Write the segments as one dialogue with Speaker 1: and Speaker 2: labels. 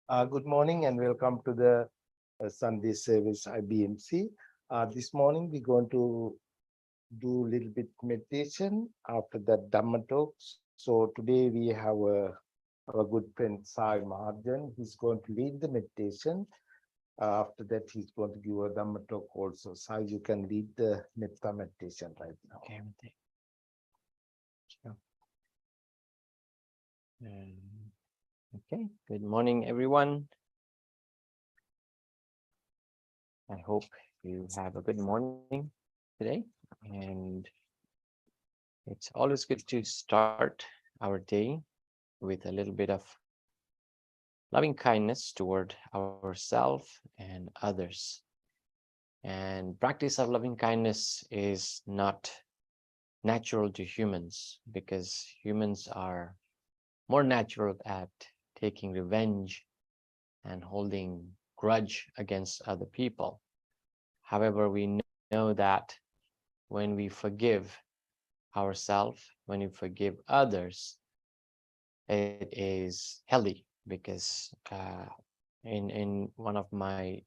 Speaker 1: Good morning and welcome to the Sunday service IBMC. This morning we're going to do a little bit meditation after that Dhamma Talk. So today we have our good friend Sai Maharjan. He's going to lead the meditation. After that, he's going to give a Dhamma Talk also. Sai, you can lead the Metta meditation right now.
Speaker 2: Okay, sure. Okay, good morning, everyone. I hope you have a good morning today. And it's always good to start our day with a little bit of loving kindness toward ourselves and others. And practice of loving kindness is not natural to humans because humans are more natural at taking revenge and holding grudge against other people. However, we know that when we forgive ourselves, when we forgive others, it is healthy because in one of my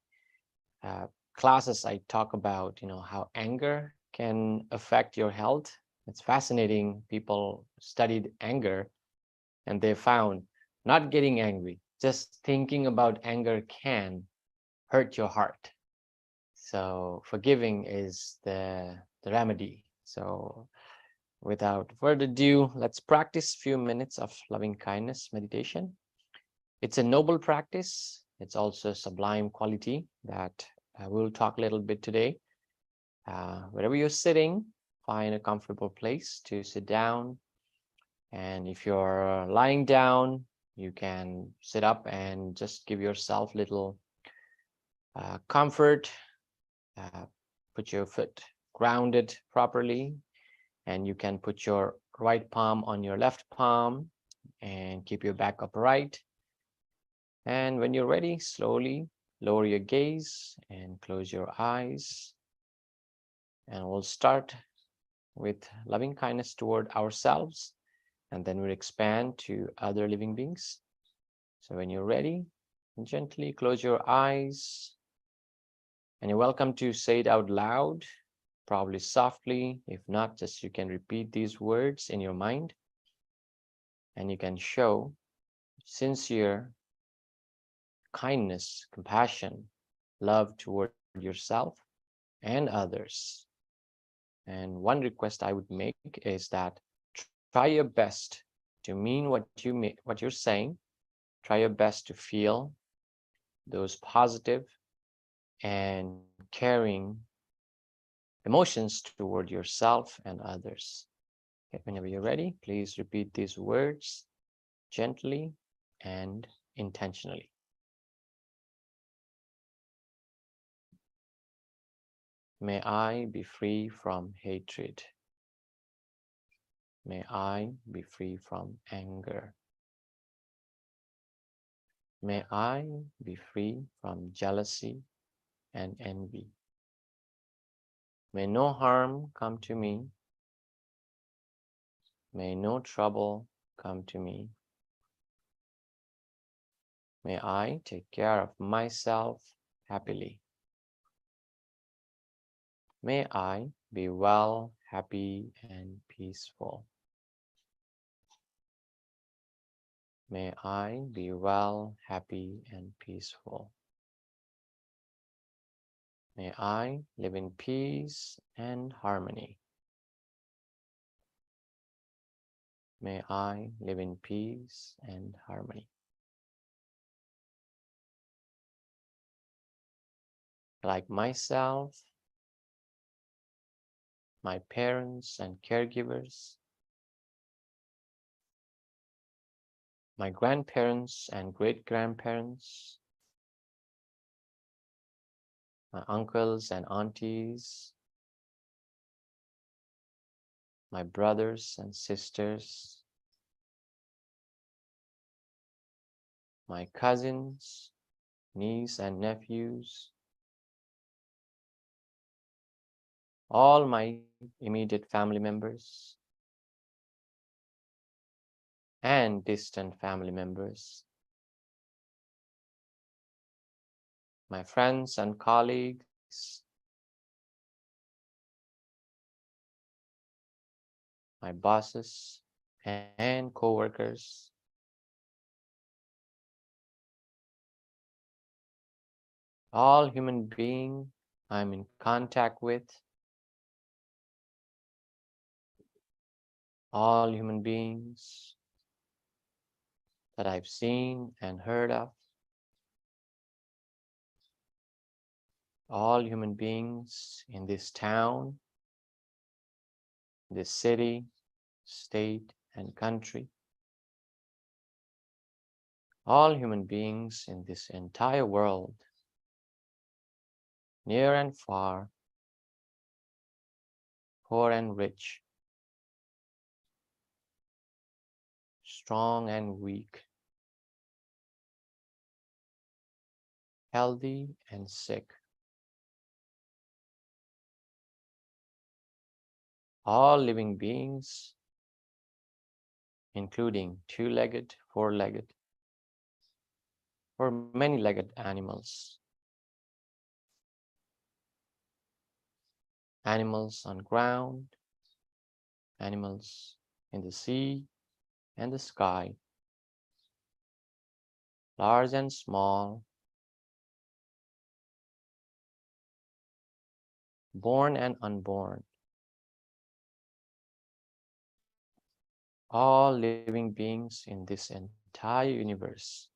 Speaker 2: uh, classes, I talk about how anger can affect your health. It's fascinating. People studied anger and they found not getting angry, just thinking about anger can hurt your heart. So forgiving is the remedy. So without further ado, let's practice a few minutes of loving kindness meditation. It's a noble practice. It's also a sublime quality that we'll talk a little bit today. Wherever you're sitting, find a comfortable place to sit down. And if you're lying down, you can sit up and just give yourself little comfort. Put your foot grounded properly, and you can put your right palm on your left palm and keep your back upright. And when you're ready, slowly lower your gaze and close your eyes. And we'll start with loving kindness toward ourselves, and then we'll expand to other living beings. So when you're ready, gently close your eyes, and you're welcome to say it out loud, probably softly. If not, just you can repeat these words in your mind, and you can show sincere kindness, compassion, love toward yourself and others. And one request I would make is that try your best to mean what you're saying. Try your best to feel those positive and caring emotions toward yourself and others. Okay, whenever you're ready, please repeat these words gently and intentionally. May I be free from hatred. May I be free from anger. May I be free from jealousy and envy. May no harm come to me. May no trouble come to me. May I take care of myself happily. May I be well, happy, and peaceful. May I be well, happy, and peaceful. May I live in peace and harmony. May I live in peace and harmony. Like myself, my parents and caregivers, my grandparents and great-grandparents, my uncles and aunties, my brothers and sisters, my cousins, niece and nephews, all my immediate family members and distant family members, my friends and colleagues, my bosses and co-workers, all human beings I'm in contact with, all human beings that I've seen and heard of, all human beings in this town, this city, state, and country, all human beings in this entire world, near and far, poor and rich, strong and weak, healthy and sick, all living beings, including two-legged, four-legged, or many-legged animals, animals on ground, animals in the sea and the sky, large and small, born and unborn, all living beings in this entire universe.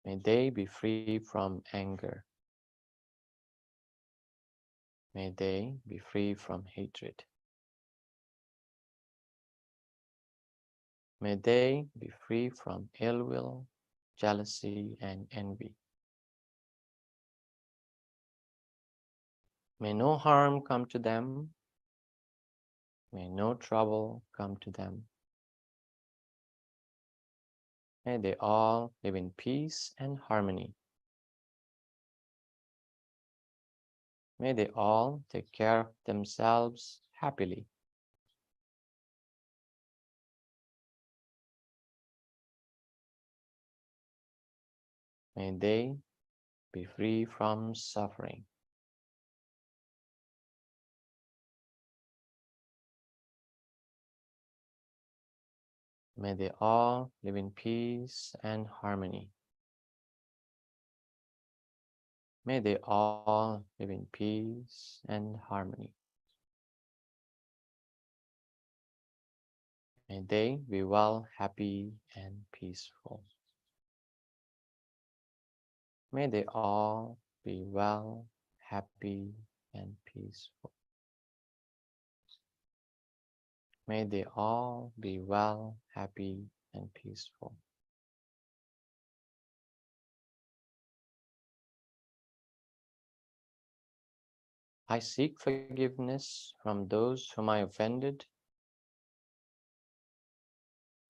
Speaker 2: May they be free from anger. May they be free from hatred. May they be free from ill will, jealousy, and envy. May no harm come to them. May no trouble come to them. May they all live in peace and harmony. May they all take care of themselves happily. May they be free from suffering. May they all live in peace and harmony. May they all live in peace and harmony. May they be well, happy, and peaceful. May they all be well, happy, and peaceful. May they all be well, happy, and peaceful. I seek forgiveness from those whom I offended,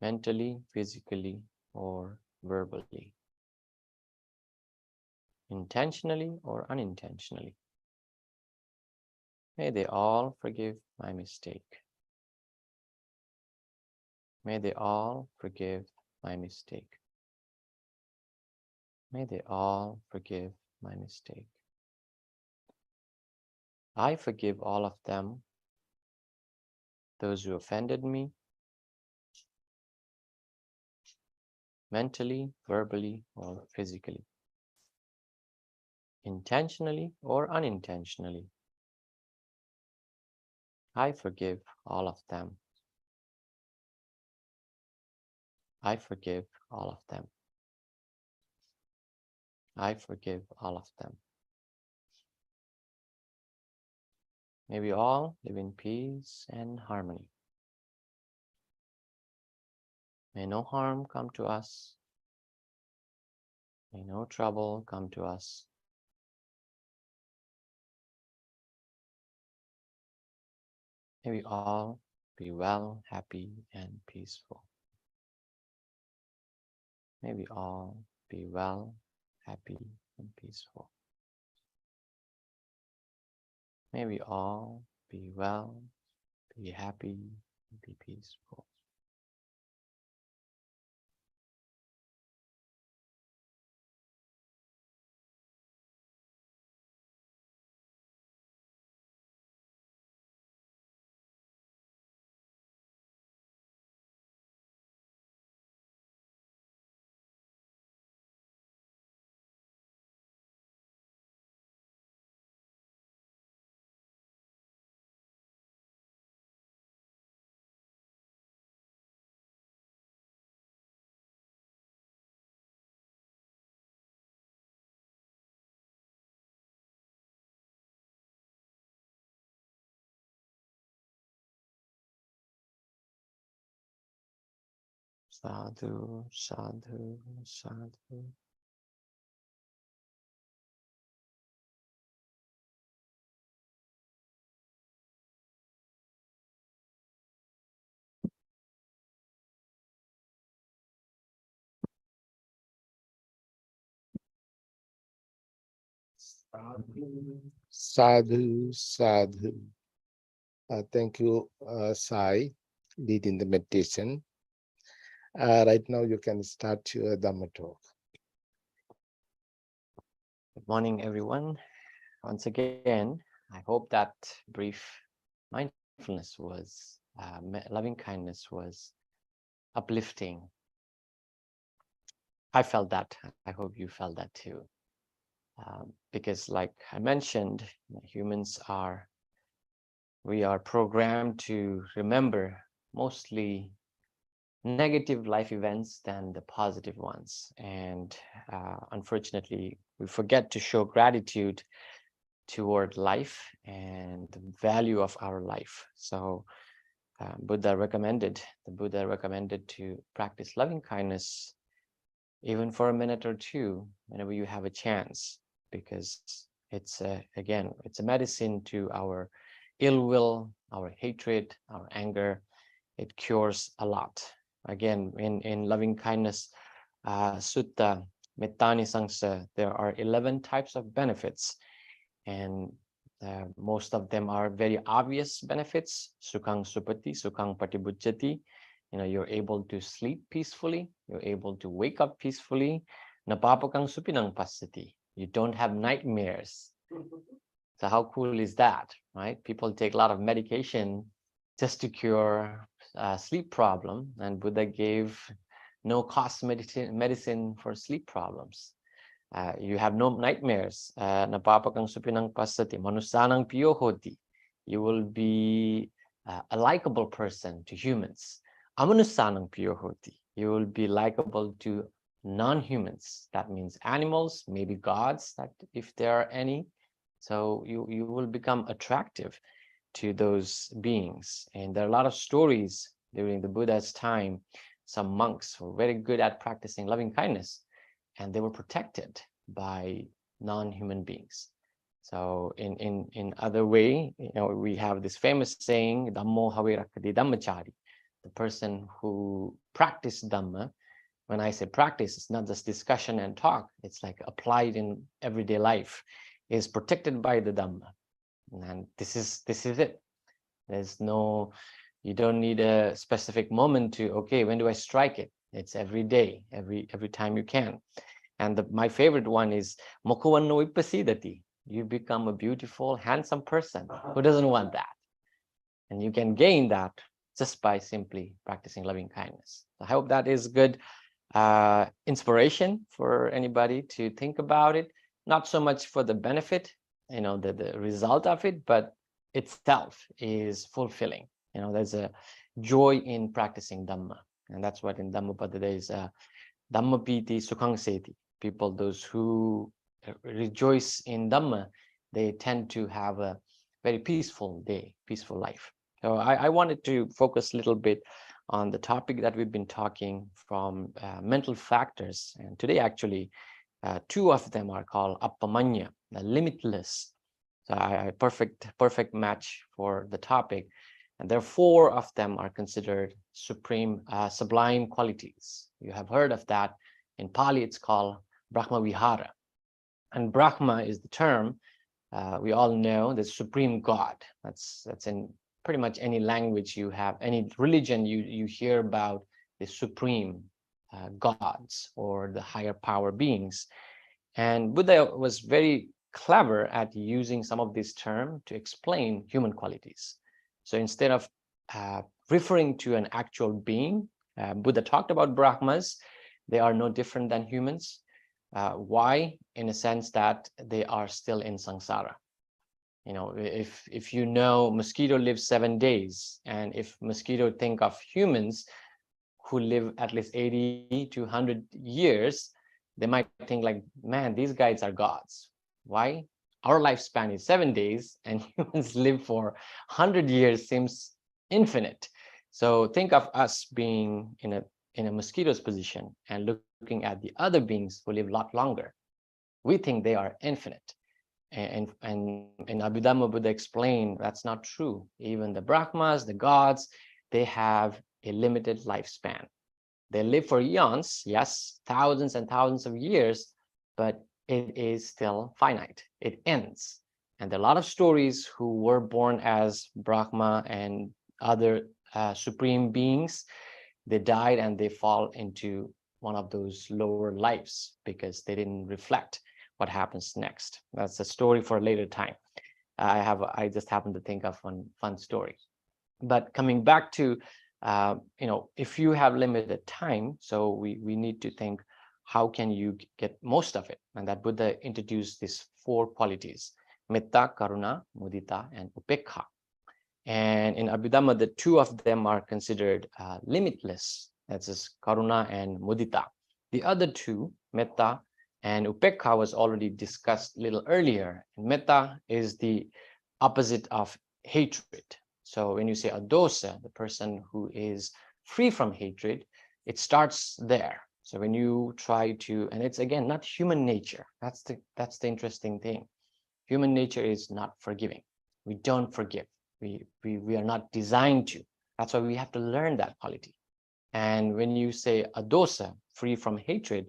Speaker 2: mentally, physically, or verbally, intentionally or unintentionally. May they all forgive my mistake. May they all forgive my mistake. May they all forgive my mistake. I forgive all of them, those who offended me, mentally, verbally, or physically, intentionally or unintentionally. I forgive all of them. I forgive all of them. I forgive all of them. May we all live in peace and harmony. May no harm come to us. May no trouble come to us. May we all be well, happy, and peaceful. May we all be well, happy, and peaceful. May we all be well, be happy, and be peaceful. Sadhu, sadhu, sadhu.
Speaker 1: Sadhu, sadhu. Thank you, Sai, leading the meditation. Right now, you can start your Dhamma talk.
Speaker 2: Good morning, everyone. Once again, I hope that brief mindfulness was, loving kindness was uplifting. I felt that. I hope you felt that too. Because, like I mentioned, humans are, we are programmed to remember mostly negative life events than the positive ones. And unfortunately, we forget to show gratitude toward life and the value of our life. So the Buddha recommended to practice loving kindness even for a minute or two whenever you have a chance, because it's a medicine to our ill will, our hatred, our anger. It cures a lot. Again, in loving kindness sutta, Mettani Sangsa, there are 11 types of benefits, and most of them are very obvious benefits. Sukhang supati, sukhang patibujjati. You're able to sleep peacefully. You're able to wake up peacefully. Napapakang supinang pasati. You don't have nightmares. So how cool is that, right? People take a lot of medication just to cure a sleep problem, and Buddha gave no cost medicine for sleep problems. You have no nightmares. Napapakang supinang pasati, manusanang piyohoti. You will be a likable person to humans. Amanusanang piyohoti. You will be likable to non-humans. That means animals, maybe gods, that if there are any. So you will become attractive to those beings. And there are a lot of stories during the Buddha's time. Some monks were very good at practicing loving kindness, and they were protected by non-human beings. So in other way, we have this famous saying, Dhammo havirakkhati dhammachari. The person who practiced Dhamma, when I say practice, it's not just discussion and talk, it's like applied in everyday life, is protected by the Dhamma. And this is it. There's no, you don't need a specific moment to, okay, when do I strike it? It's every day, every time you can. And my favorite one is Mokuwanno Vipasidati. You become a beautiful, handsome person. Who doesn't want that? And you can gain that just by simply practicing loving kindness. I hope that is good inspiration for anybody to think about it. Not so much for the benefit, the result of it, but itself is fulfilling. There's a joy in practicing Dhamma. And that's what in Dhammapada is Dhamma piti sukhang seti. People, those who rejoice in Dhamma, they tend to have a very peaceful day, peaceful life. So I wanted to focus a little bit on the topic that we've been talking from mental factors. And today, actually, two of them are called appamanya, the limitless. So perfect match for the topic. And there are four of them are considered supreme, sublime qualities. You have heard of that. In Pali, it's called Brahma Vihara. And Brahma is the term we all know, the supreme God. That's in pretty much any language you have, any religion you hear about the supreme gods or the higher power beings. And Buddha was very clever at using some of this term to explain human qualities. So instead of referring to an actual being, Buddha talked about Brahmas. They are no different than humans. Why? In a sense that they are still in samsara. If mosquito lives 7 days, and if mosquito think of humans who live at least 80 to 100 years, they might think like, man, these guys are gods. Why? Our lifespan is 7 days, and humans live for 100 years, seems infinite. So think of us being in a in a mosquito's position and looking at the other beings who live a lot longer, we think they are infinite. And Abhidhamma Buddha explained that's not true. Even the Brahmas, the gods, they have a limited lifespan. They live for eons, yes, thousands and thousands of years, but it is still finite. It ends. And there are a lot of stories who were born as Brahma and other supreme beings. They died and they fall into one of those lower lives because they didn't reflect what happens next. That's a story for a later time. I just happen to think of one fun story. But coming back to if you have limited time, so we need to think, how can you get most of it? And that Buddha introduced these 4 qualities: metta, karuna, mudita, and upekha. And in Abhidhamma, the 2 of them are considered limitless. That's just karuna and mudita. The other 2, metta and upekha, was already discussed a little earlier. And metta is the opposite of hatred. So when you say adosa, the person who is free from hatred, it starts there. So when you try to, and it's again not human nature. That's the interesting thing. Human nature is not forgiving. We don't forgive. We are not designed to. That's why we have to learn that quality. And when you say adosa, free from hatred,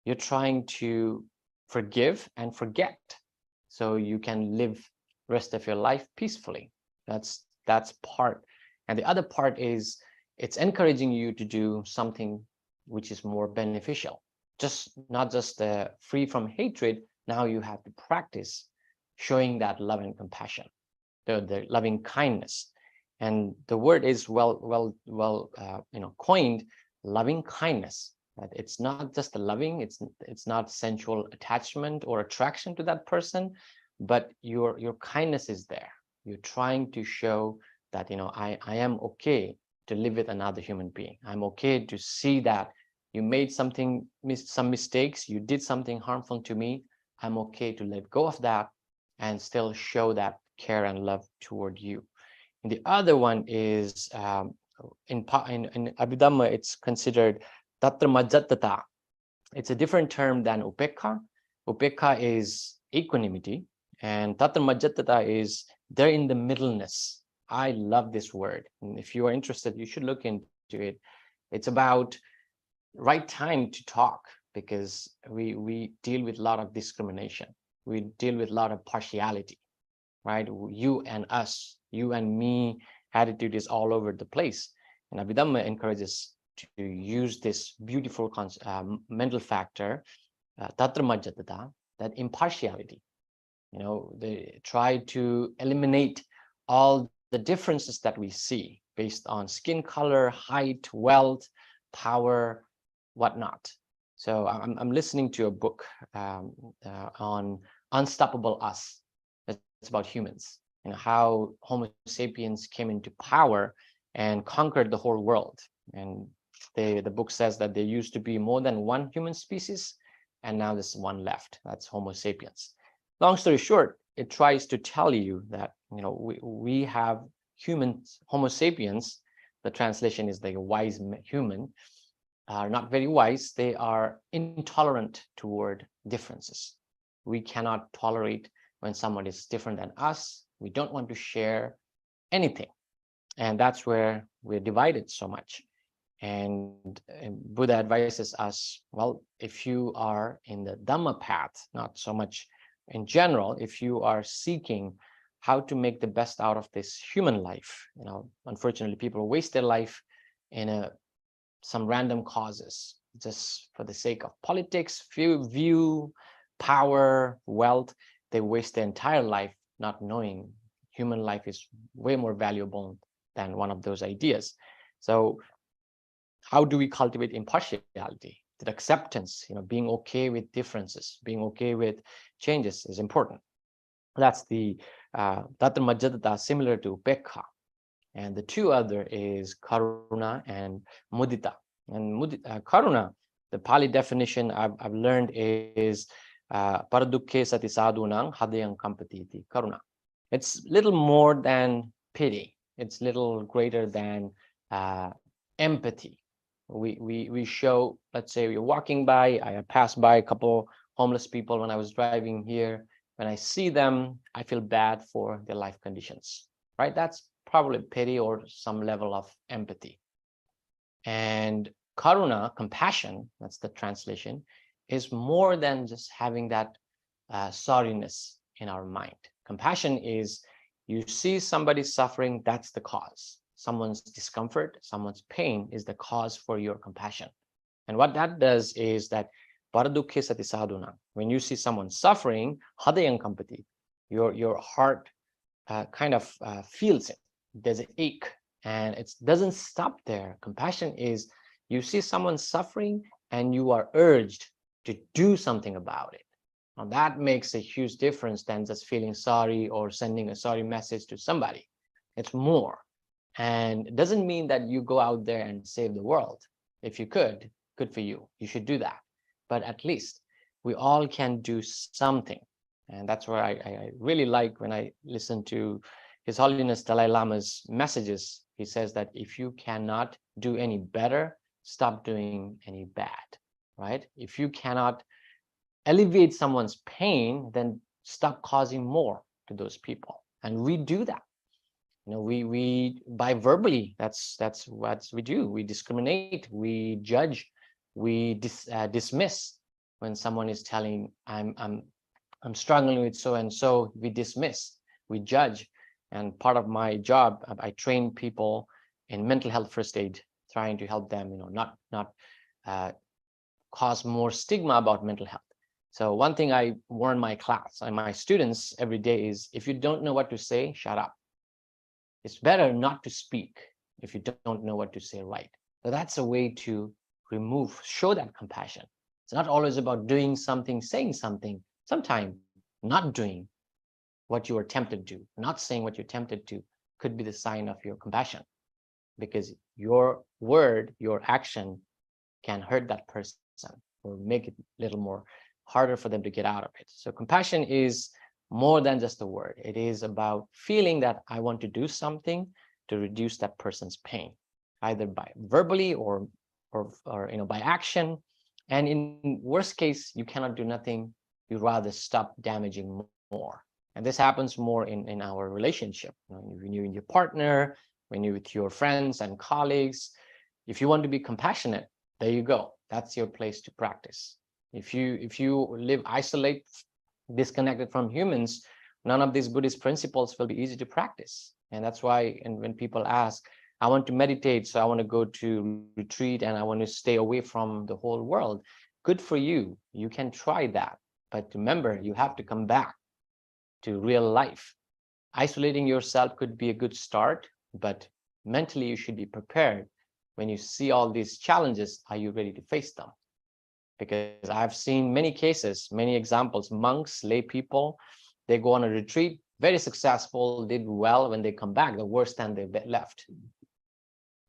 Speaker 2: you're trying to forgive and forget, so you can live rest of your life peacefully. That's part. And the other part is it's encouraging you to do something which is more beneficial. Just not just free from hatred. Now you have to practice showing that love and compassion, the loving kindness. And the word is well coined, loving kindness. That it's not just the loving, it's not sensual attachment or attraction to that person, but your kindness is there. You're trying to show that I am okay to live with another human being. I'm okay to see that you made some mistakes, you did something harmful to me. I'm okay to let go of that and still show that care and love toward you. And the other one is in Abhidhamma, it's considered tatra majjatata. It's a different term than upekha. Upekha is equanimity, and tatra majjatata is they're in the middleness. I love this word. And if you are interested, you should look into it. It's about right time to talk, because we deal with a lot of discrimination. We deal with a lot of partiality, right? You and us, you and me attitude is all over the place. And Abhidhamma encourages to use this beautiful mental factor, tatra majjatata, that impartiality. They try to eliminate all the differences that we see based on skin color, height, wealth, power, whatnot. So I'm listening to a book on Unstoppable Us. It's about humans, how Homo sapiens came into power and conquered the whole world. And the book says that there used to be more than one human species, and now there's one left. That's Homo sapiens. Long story short, it tries to tell you that we have humans, Homo sapiens. The translation is like a wise human. Are not very wise. They are intolerant toward differences. We cannot tolerate when someone is different than us. We don't want to share anything. And that's where we're divided so much. And Buddha advises us, well, if you are in the Dhamma path, not so much in general, if you are seeking how to make the best out of this human life, unfortunately, people waste their life in some random causes, just for the sake of politics, view, power, wealth. They waste their entire life not knowing human life is way more valuable than one of those ideas. So how do we cultivate impartiality? That acceptance, being okay with differences, being okay with changes is important. That's the tatra majjatata, similar to upekha. And the 2 other is karuna and mudita. And karuna, the Pali definition I've learned is paradukke sati sadhunang hadayang kampatiti karuna. It's little more than pity. It's little greater than empathy. We show, let's say you're walking by, I passed by a couple homeless people when I was driving here. When I see them, I feel bad for their life conditions, right? That's probably pity or some level of empathy. And karuna, compassion, that's the translation, is more than just having that sorriness in our mind. Compassion is you see somebody suffering, that's the cause. Someone's discomfort, someone's pain is the cause for your compassion. And what that does is that paradukhe sati sadhuna, when you see someone suffering, hadayang kampati, your heart feels it. There's an ache, and it doesn't stop there. Compassion is you see someone suffering and you are urged to do something about it. Now that makes a huge difference than just feeling sorry or sending a sorry message to somebody. It's more. And it doesn't mean that you go out there and save the world. If you could, good for you. You should do that. But at least we all can do something. And that's where I really like when I listen to His Holiness Dalai Lama's messages. He says that if you cannot do any better, stop doing any bad, right? If you cannot alleviate someone's pain, then stop causing more to those people. And we do that. We by verbally, that's what we do. We discriminate, we judge, we dismiss. When someone is telling I'm struggling with so and so, we dismiss, we judge. And part of my job, I train people in mental health first aid, trying to help them, not cause more stigma about mental health. So one thing I warn my class and my students every day is, if you don't know what to say, shut up. It's better not to speak if you don't know what to say right. So that's a way to show that compassion. It's not always about doing something, saying something. Sometimes not doing what you are tempted to, not saying what you're tempted to, could be the sign of your compassion, because your word, your action can hurt that person or make it a little more harder for them to get out of it. So compassion is more than just a word. It is about feeling that I want to do something to reduce that person's pain, either by verbally or by action. And in worst case, you cannot do nothing. You rather stop damaging more. And this happens more in our relationship. When you're with your partner, when you're with your friends and colleagues. If you want to be compassionate, there you go. That's your place to practice. If you live isolated, disconnected from humans, none of these Buddhist principles will be easy to practice. And that's why, and when people ask, I want to meditate, so I want to go to retreat and I want to stay away from the whole world. Good for you. You can try that. But remember, you have to come back to real life. Isolating yourself could be a good start, but mentally you should be prepared. When you see all these challenges, are you ready to face them? Because I've seen many cases, many examples, monks, lay people, they go on a retreat, very successful, did well. When they come back, the worse than they left.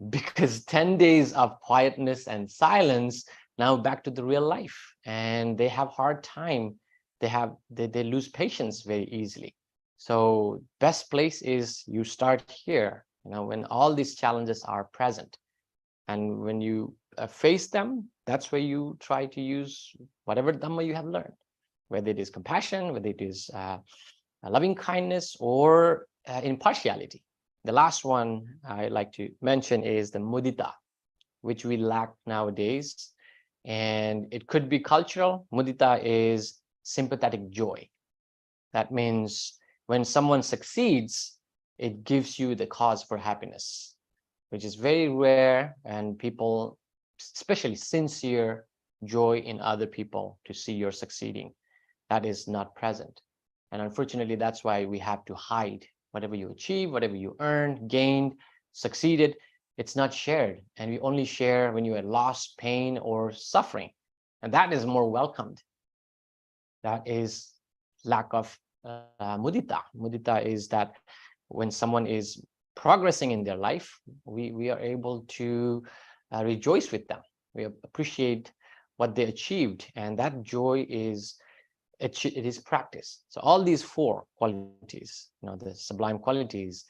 Speaker 2: Because 10 days of quietness and silence, now back to the real life. And they have hard time. They lose patience very easily. So best place is you start here, when all these challenges are present. And when you face them, that's where you try to use whatever Dhamma you have learned, whether it is compassion, whether it is loving kindness, or impartiality. The last one I like to mention is the mudita, which we lack nowadays. And it could be cultural. Mudita is sympathetic joy. That means when someone succeeds, it gives you the cause for happiness, which is very rare, and people, especially sincere joy in other people to see you're succeeding, that is not present. And unfortunately, that's why we have to hide whatever you achieve, whatever you earned, gained, succeeded. It's not shared, and we only share when you are lost, pain, or suffering, and that is more welcomed. That is lack of mudita. Mudita is that when someone is progressing in their life, we are able to rejoice with them. We appreciate what they achieved, and that joy is it is practice. So all these four qualities, the sublime qualities,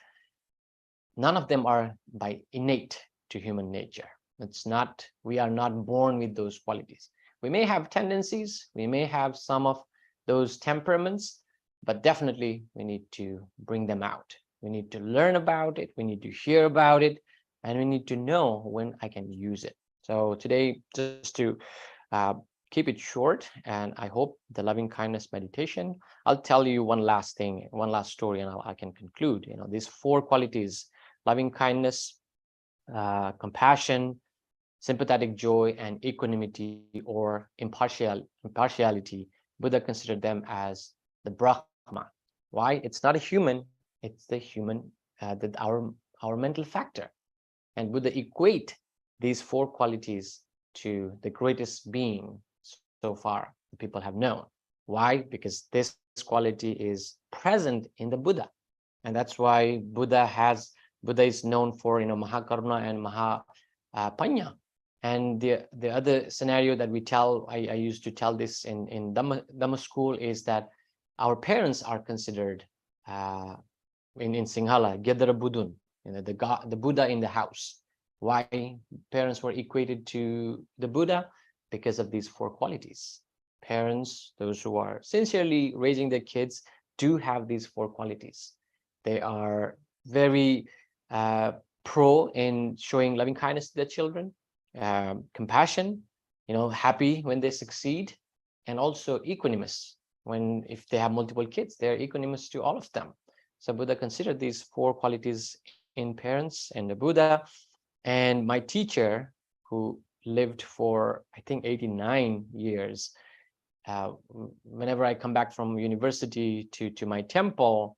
Speaker 2: none of them are by innate to human nature. We are not born with those qualities. We may have tendencies, we may have some of those temperaments, but definitely we need to bring them out. We need to learn about it, we need to hear about it, and we need to know when I can use it. So today, just to uh, keep it short, and I hope the loving kindness meditation, I'll tell you one last thing, one last story, and I can conclude. These four qualities: loving kindness, compassion, sympathetic joy, and equanimity or impartiality. Buddha considered them as the Brahma. Why? It's not a human, it's the human, our mental factor. And Buddha equate these four qualities to the greatest being so far the people have known. Why? Because this quality is present in the Buddha. And that's why Buddha is known for Mahakaruna and Mahapanya. And the other scenario that we tell, I used to tell this in Dhamma school, is that our parents are considered, in Sinhala, Gedara Budun, the Buddha in the house. Why parents were equated to the Buddha? Because of these four qualities. Parents, those who are sincerely raising their kids, do have these four qualities. They are very pro in showing loving kindness to their children, compassion, happy when they succeed, and also equanimous. If they have multiple kids, they're equanimous to all of them. So Buddha considered these four qualities in parents and the Buddha. And my teacher, who lived for, I think, 89 years, whenever I come back from university to my temple,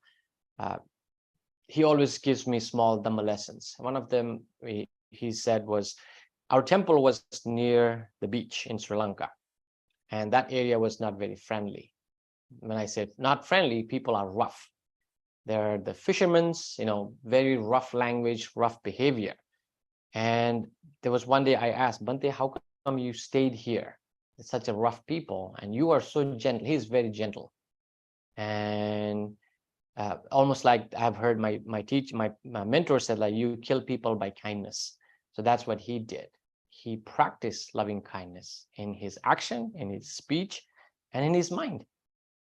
Speaker 2: uh, he always gives me small Dhamma lessons. One of them, he said, was, our temple was near the beach in Sri Lanka, and that area was not very friendly. When I said not friendly, people are rough. They're the fishermen's, very rough language, rough behavior. And there was one day I asked, Bante, how come you stayed here? It's such a rough people, and you are so gentle. He's very gentle. And almost like I've heard my mentor said, like, you kill people by kindness. So that's what he did. He practiced loving kindness in his action, in his speech, and in his mind.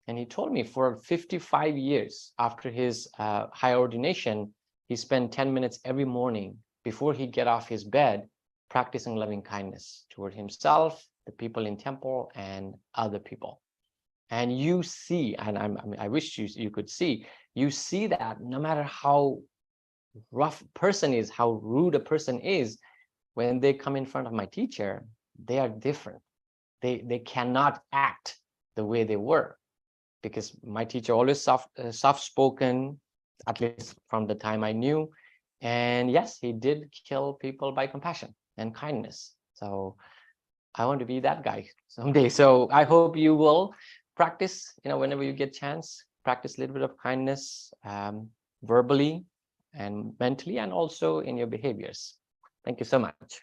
Speaker 2: And he told me for 55 years after his higher ordination, he spent 10 minutes every morning before he get off his bed, practicing loving kindness toward himself, the people in temple, and other people. And you see, and I wish you could see, you see that no matter how rough a person is, how rude a person is, when they come in front of my teacher, they are different. They cannot act the way they were, because my teacher always soft spoken, at least from the time I knew. And yes, he did kill people by compassion and kindness. So I want to be that guy someday. So I hope you will practice, whenever you get chance, practice a little bit of kindness, verbally and mentally, and also in your behaviors. Thank you so much.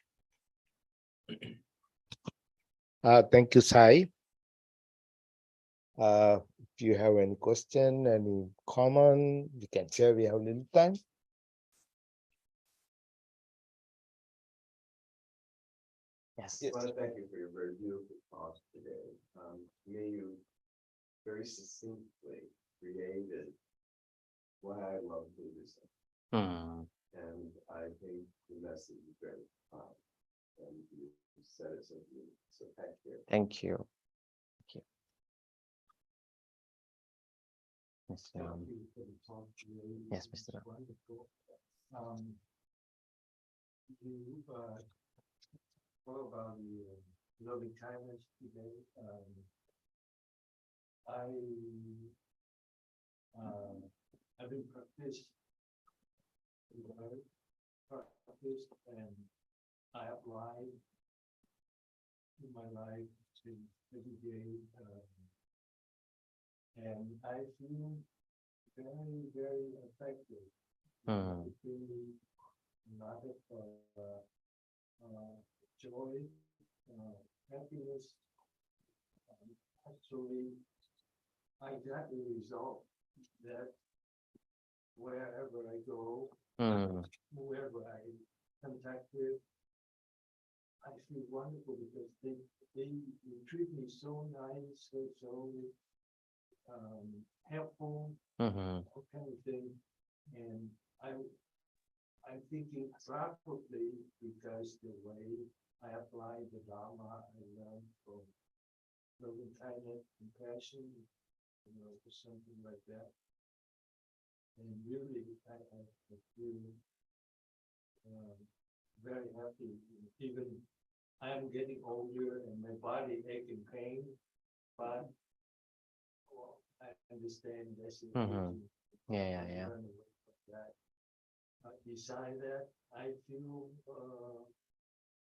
Speaker 1: Thank you, Sai. If you have any question, any comment, you can share. We have a little time.
Speaker 2: Yes.
Speaker 1: Yes.
Speaker 3: Well, thank you for your very beautiful talk today. May you very succinctly created what I love Buddhism, and I think the message is very fine, and you said it so beautifully. So thank you.
Speaker 2: Thank you. Yes,
Speaker 4: Thank you for the talk today.
Speaker 2: Yes,
Speaker 4: It was
Speaker 2: Mr. Ram.
Speaker 4: wonderful. You spoke about the loving kindness today. I've been practiced, and I apply in my life to every day, and I feel very, very effective. I feel a lot of joy, happiness. Actually, I got the result that wherever I go, whoever I contact with, feel wonderful because they treat me so nice, so helpful, all kind of thing. And I'm thinking probably because the way I apply the Dharma, I learned from loving kindness, compassion, or something like that. And really, I feel very happy. Even I'm getting older and my body ache and pain, but I understand that's the reason.
Speaker 2: Yeah.
Speaker 4: Learn away from that. Beside that, I feel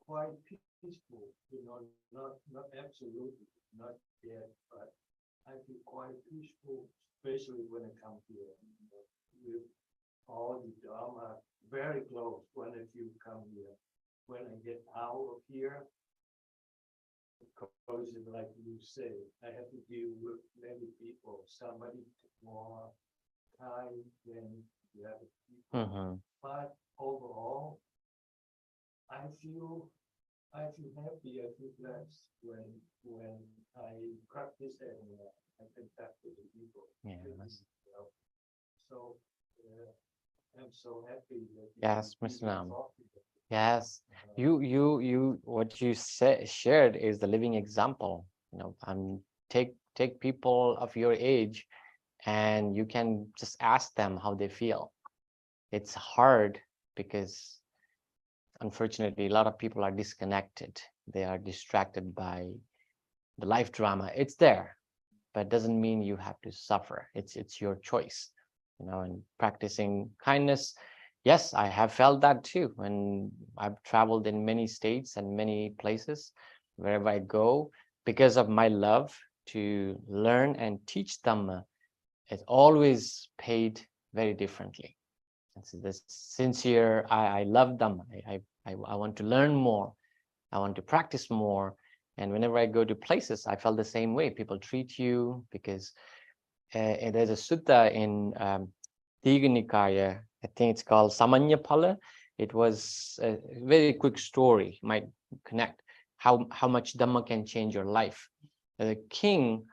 Speaker 4: quite peaceful. Not absolutely, not yet, but I feel quite peaceful, especially when I come here. With all the Dharma very close when if you come here. When I get out of here, because like you say, I have to deal with many people. Somebody more kind than the other people. But overall, I feel happy, I feel blessed when I practice and I contact with the people. So I'm so happy that
Speaker 2: yes, Mr. Nam. Yes, you what you shared is the living example. Take people of your age and you can just ask them how they feel. It's hard because unfortunately a lot of people are disconnected. They are distracted by the life drama. It's there, but it doesn't mean you have to suffer. It's your choice, and practicing kindness. Yes, I have felt that too when I've traveled in many states and many places. Wherever I go, because of my love to learn and teach Dhamma, it always paid very differently. It's this sincere, I love Dhamma. I want to learn more. I want to practice more. And whenever I go to places, I felt the same way. People treat you because there's a sutta in Digha Nikaya, I think it's called Samanya Phala. It was a very quick story, might connect how much Dhamma can change your life. The king,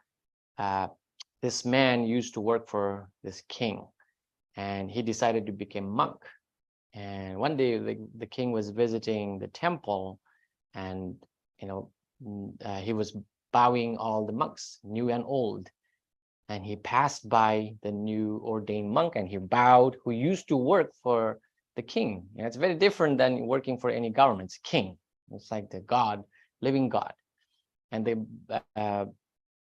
Speaker 2: this man used to work for this king, and he decided to become monk. And one day the king was visiting the temple, and he was bowing all the monks, new and old. And he passed by the new ordained monk and he bowed, who used to work for the king. It's very different than working for any government. It's king. It's like the God, living God. And the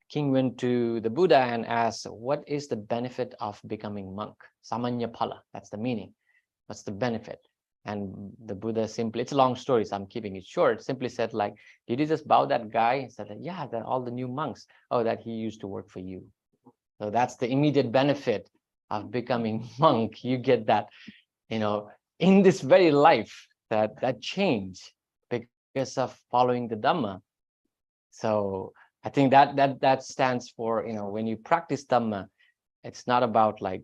Speaker 2: king went to the Buddha and asked, what is the benefit of becoming monk? Samanya Phala, that's the meaning. What's the benefit? And the Buddha simply, it's a long story, so I'm keeping it short, simply said like, did you just bow that guy? He said, yeah, they're all the new monks. Oh, that he used to work for you. So that's the immediate benefit of becoming monk. You get that, in this very life, that change because of following the Dhamma. So I think that stands for, when you practice Dhamma, it's not about like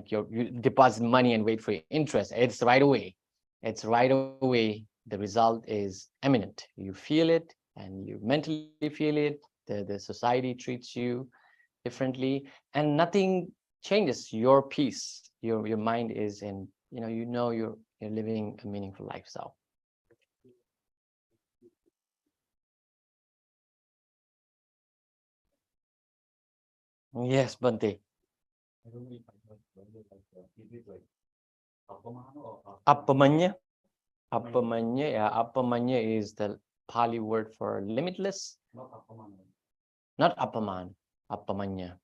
Speaker 2: you deposit money and wait for your interest. It's right away. It's right away. The result is imminent. You feel it and you mentally feel it. The society treats you differently and nothing changes. Your peace, your mind is in, you're living a meaningful life. So yes, Bante. Appamanya. Appamanya, yeah, appamanya is the Pali word for limitless. Not appaman, appamanya.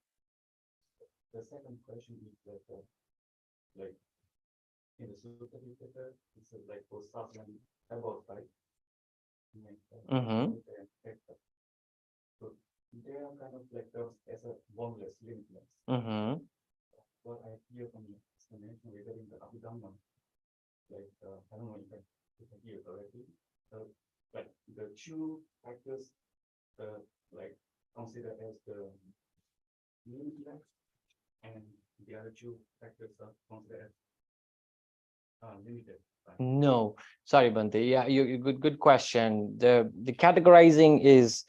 Speaker 3: The second question is that, like in the Sutta Pitaka, it says like for suffering about right. So they are kind of like terms as a boundless, limitless. What I hear from the explanation regarding the Abhidhamma, like I don't know if I hear correctly, like the two factors, like considered as the limitless, and the other two factors are considered as
Speaker 4: limited?
Speaker 2: No, sorry, Bante. Yeah, good question. The categorizing is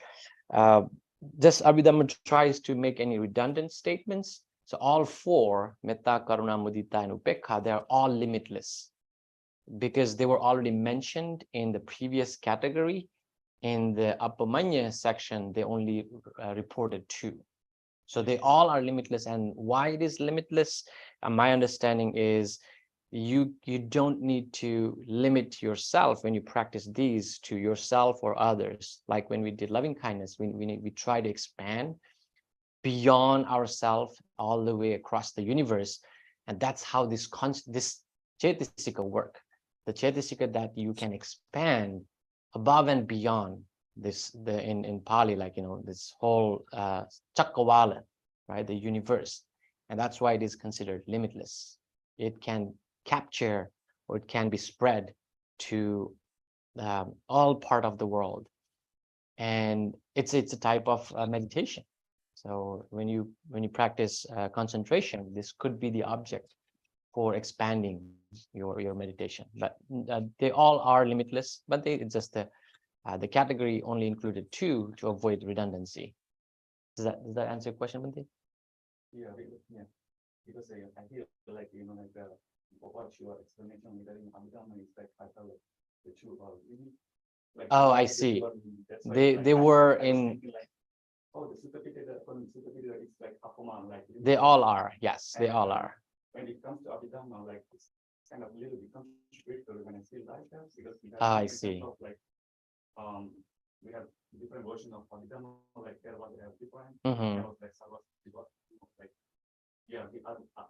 Speaker 2: just Abhidhamma tries to make any redundant statements. So all four, Metta, Karuna, Mudita, and Upekha, they are all limitless because they were already mentioned in the previous category. In the Appamanya section, they only reported two. So they all are limitless. And why it is limitless, my understanding is you don't need to limit yourself when you practice these to yourself or others. Like when we did loving kindness, we try to expand beyond ourselves all the way across the universe. And that's how this Chaitasika work. The Chaitasika that you can expand above and beyond this, in Pali, like, this whole Chakavala, right? The universe. And that's why it is considered limitless. It can capture, or it can be spread to all part of the world. And it's a type of meditation. So when you practice concentration, this could be the object for expanding your meditation. But they all are limitless, but it's just the category only included two to avoid redundancy. Does that answer your question, Bante?
Speaker 3: Yeah, because I feel like, what's your explanation regarding Abhidhamma is like, I felt like the two are really. Like,
Speaker 2: Oh, I see. They were in.
Speaker 3: Like, oh, the Sutta Pitaka is like Apama, like.
Speaker 2: They all are. Yes, they all are.
Speaker 3: When it comes to Abhidhamma, like, it's kind of little becomes spiritual when I feel like that, because we have
Speaker 2: I
Speaker 3: different
Speaker 2: see.
Speaker 3: type of, like, we have different version of Abhidhamma, like there was have different,
Speaker 2: Mhm.
Speaker 3: there was like like, yeah,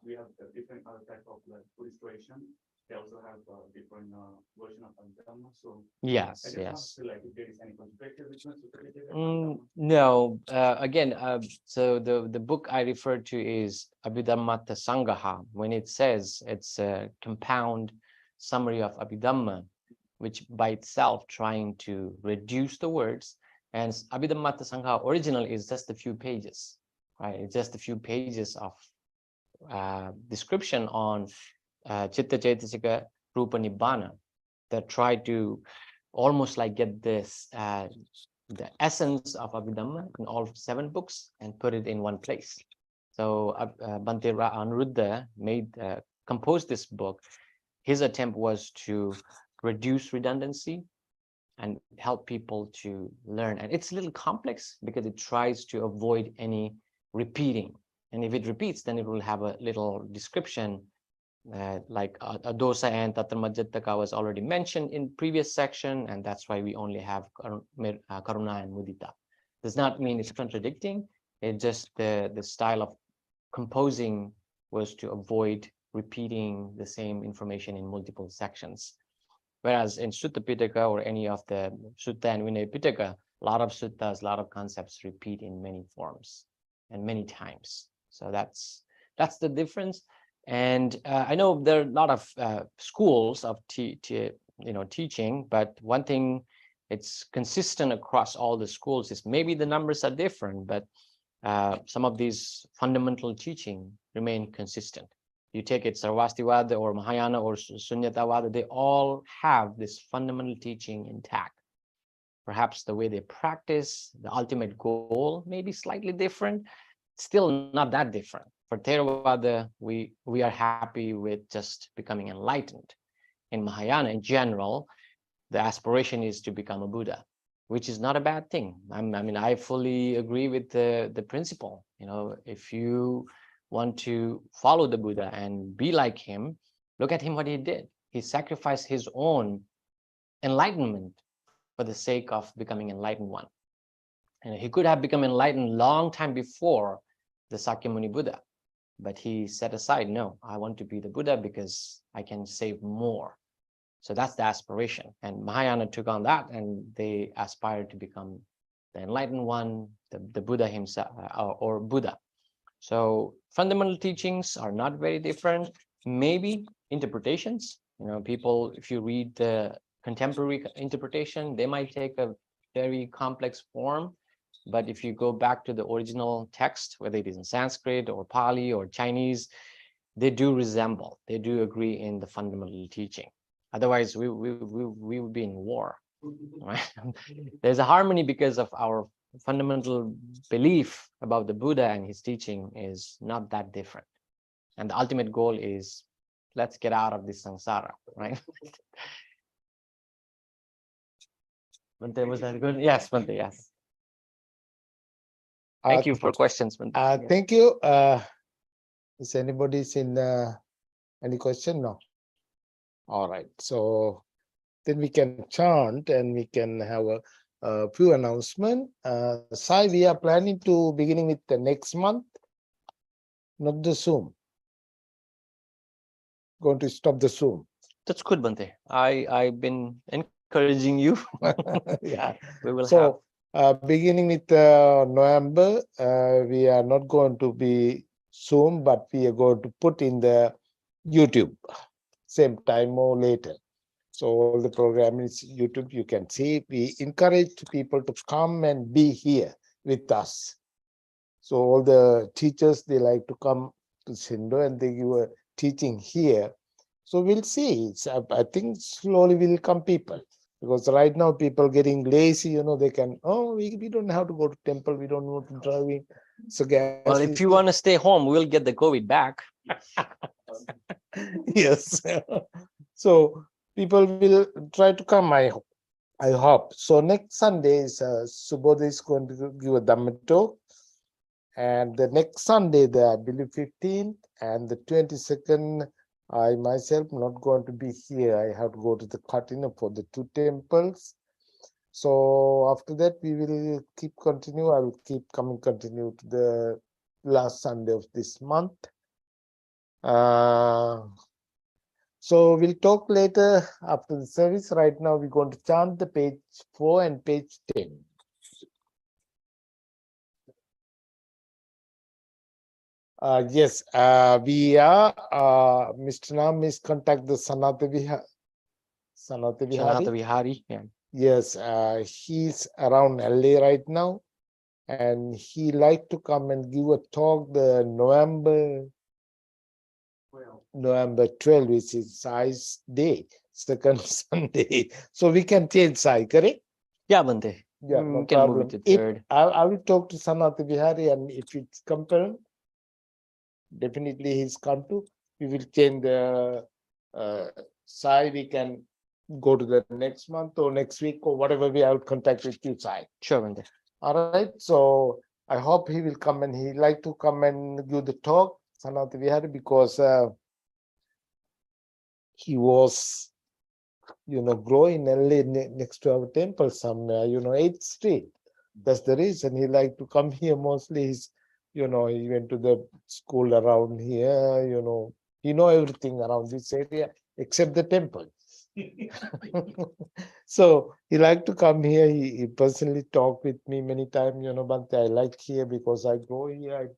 Speaker 3: we have a different other type of like Buddhist tradition. They also have a different version of Abhidhamma. So I
Speaker 2: Yes,
Speaker 3: just want to
Speaker 2: yes.
Speaker 3: feel like if there is any contradictory between
Speaker 2: No, again, so the book I referred to is Abhidhammatta Sangaha. When it says it's a compound summary of Abhidhamma, which by itself trying to reduce the words, and Abhidhammatta Sangaha original is just a few pages, right? It's just a few pages of description on Chitta Chaitasika Rupa Nibbana that try to almost like get this the essence of Abhidhamma in all 7 books and put it in one place. So Bhante Anuruddha composed this book. His attempt was to reduce redundancy and help people to learn. And it's a little complex because it tries to avoid any repeating. And if it repeats, then it will have a little description like Adosa and Tatamajjataka was already mentioned in previous section, and that's why we only have Karuna and Mudita. Does not mean it's contradicting. It's just the style of composing was to avoid repeating the same information in multiple sections. Whereas in Sutta Pitaka or any of the Sutta and Vinaya Pitaka, a lot of suttas, a lot of concepts repeat in many forms and many times. So that's the difference. And I know there are a lot of schools of teaching, but one thing it's consistent across all the schools is maybe the numbers are different, but some of these fundamental teaching remain consistent. You take it Sarvastivada or Mahayana or Sunyatavada, they all have this fundamental teaching intact. Perhaps the way they practice, the ultimate goal may be slightly different, still not that different. For Theravada, we are happy with just becoming enlightened. In Mahayana, in general, the aspiration is to become a Buddha, which is not a bad thing. I mean, I fully agree with the principle. If you want to follow the Buddha and be like him, look at him, what he did. He sacrificed his own enlightenment for the sake of becoming enlightened one. And he could have become enlightened long time before the Sakyamuni Buddha, but he set aside, no, I want to be the Buddha because I can save more. So that's the aspiration. And Mahayana took on that and they aspired to become the enlightened one, the Buddha himself, or Buddha. So fundamental teachings are not very different. Maybe interpretations, people, if you read the contemporary interpretation, they might take a very complex form. But if you go back to the original text, whether it is in Sanskrit or Pali or Chinese, they do resemble, they do agree in the fundamental teaching. Otherwise, we would be in war, right? There's a harmony because of our fundamental belief about the Buddha and his teaching is not that different. And the ultimate goal is, let's get out of this samsara, right? Bante, was that good? Yes, Bante, yes. Thank you for questions, Bante.
Speaker 1: Thank you. Is anybody's in any question? No. All right. So then we can chant and we can have a few announcement. Sai, we are planning to beginning with the next month, not the Zoom. Going to stop the Zoom.
Speaker 2: That's good, Bante. I've been encouraging you.
Speaker 1: Yeah.
Speaker 2: We will have.
Speaker 1: So beginning with November, we are not going to be Zoom, but we are going to put in the YouTube, same time or later. So all the program is YouTube, you can see. We encourage people to come and be here with us. So all the teachers, they like to come to Sindo and they give a teaching here. So we'll see. I think slowly will come people. Because right now people getting lazy, they can, we don't have to go to temple, we don't want to driving. So
Speaker 2: Well, if you want to stay home, we'll get the COVID back.
Speaker 1: Yes. So people will try to come, I hope. So next Sunday is Subodha is going to give a Dhamma talk. And the next Sunday, I believe 15th and the 22nd, I myself not going to be here. I have to go to the Katina for the 2 temples. So after that, we will continue. I will continue to the last Sunday of this month. So we'll talk later after the service. Right now, we're going to chant the page 4 and page 10. Yes, we are. Mr. Nam is contact the Sanata
Speaker 2: Vihari. Yeah.
Speaker 1: Yes, he's around LA right now, and he like to come and give a talk the November 12, which is Sai's day, second Sunday. So we can change Sai, correct?
Speaker 2: Yeah, Bante.
Speaker 1: Yeah,
Speaker 2: We
Speaker 1: no
Speaker 2: can move
Speaker 1: problem.
Speaker 2: it to
Speaker 1: If
Speaker 2: third.
Speaker 1: I will talk to Sanata Vihari, and if it's confirmed, definitely he's come to. We will change the Sai. We can go to the next month or next week or whatever. We have contact with you, Sai.
Speaker 2: Sure, Bante.
Speaker 1: All right. So I hope he will come and he like to come and give the talk, Sanata Vihari, because he was, growing LA next to our temple somewhere, 8th Street. That's the reason he like to come here mostly. He went to the school around here, he know everything around this area except the temple. So he like to come here. He personally talked with me many times, Bhante, I like here because I grow here.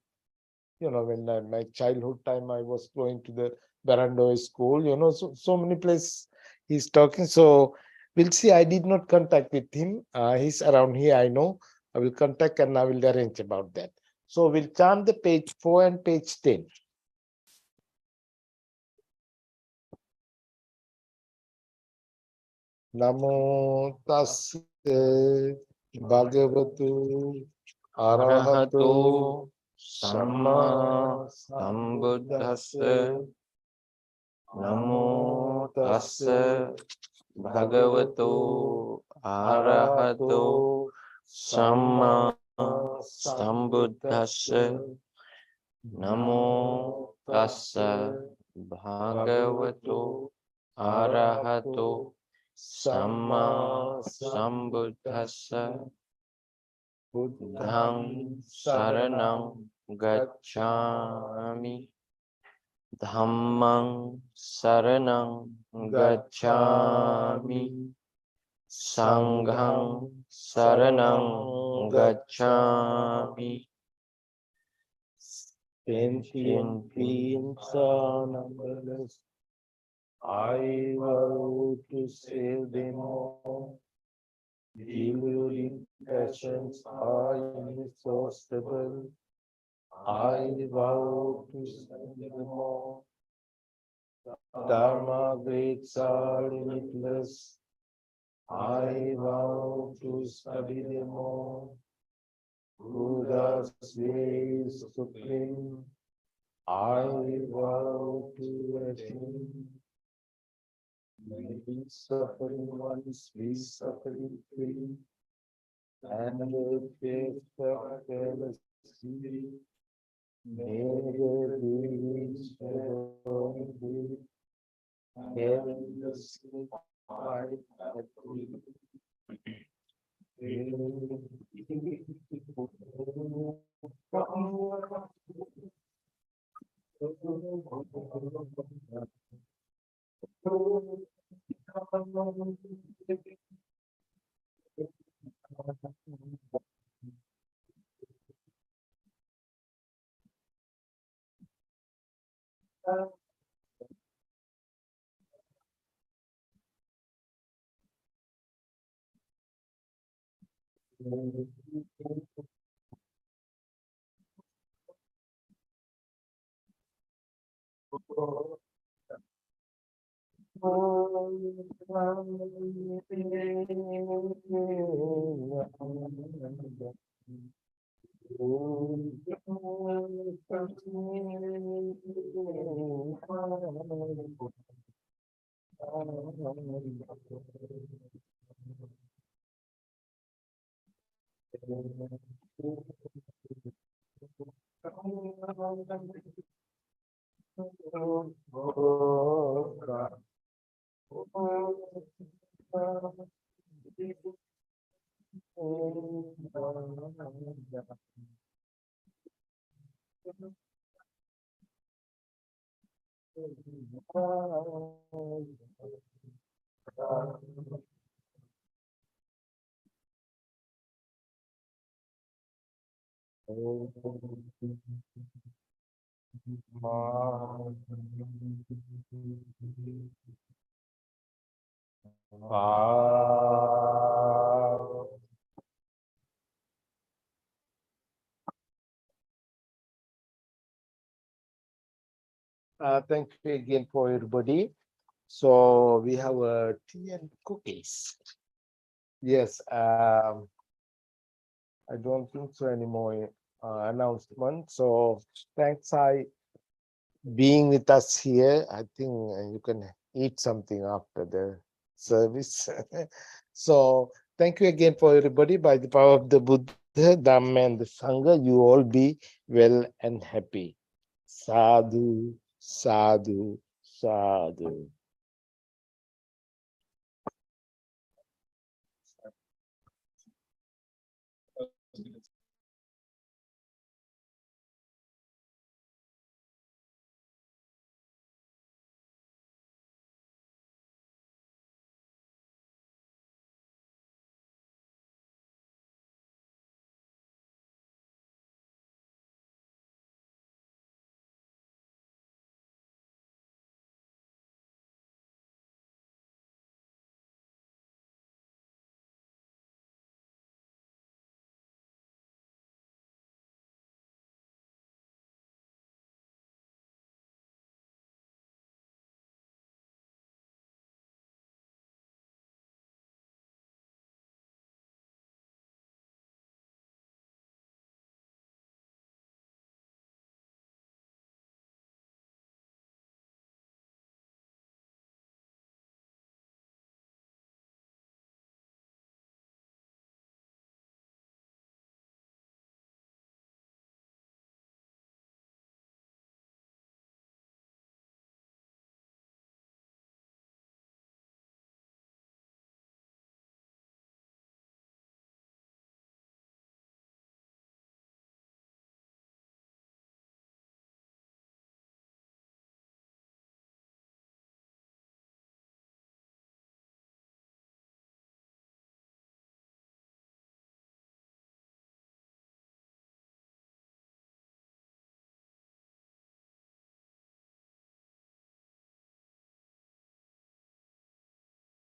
Speaker 1: When my childhood time, I was going to the Barando school, so many places he's talking. So we'll see. I did not contact with him. He's around here, I know. I will contact and I will arrange about that. So we'll chant the page 4 and page 10. Namo tassa bhagavatu arahato
Speaker 2: Samma Sambuddhassa. Namo tassa bhagavato arahato samma sambuddhassa. Namo tassa bhagavato arahato samma sambuddhassa. Buddhang saranam gacchami. Dhammang saranang gacchami. Sanghang saranang gacchami.
Speaker 1: Sentient beings are numberless. I vow to save them all. Deluding passions are inexhaustible. I vow to study more. Dharma grades are limitless. I vow to study them all. Buddha's way is supreme. I vow to attain. May we suffering ones be suffering free, and the faith of jealousy may the beings adoring thee, heaven the simplified at thee. Thank you again for everybody. So we have tea and cookies. Yes, I don't think so anymore announcement. So thanks, I being with us here. I think you can eat something after the service. So thank you again for everybody. By the power of the Buddha, Dhamma, and the Sangha, you all be well and happy. Sadhu, sadhu, sadhu.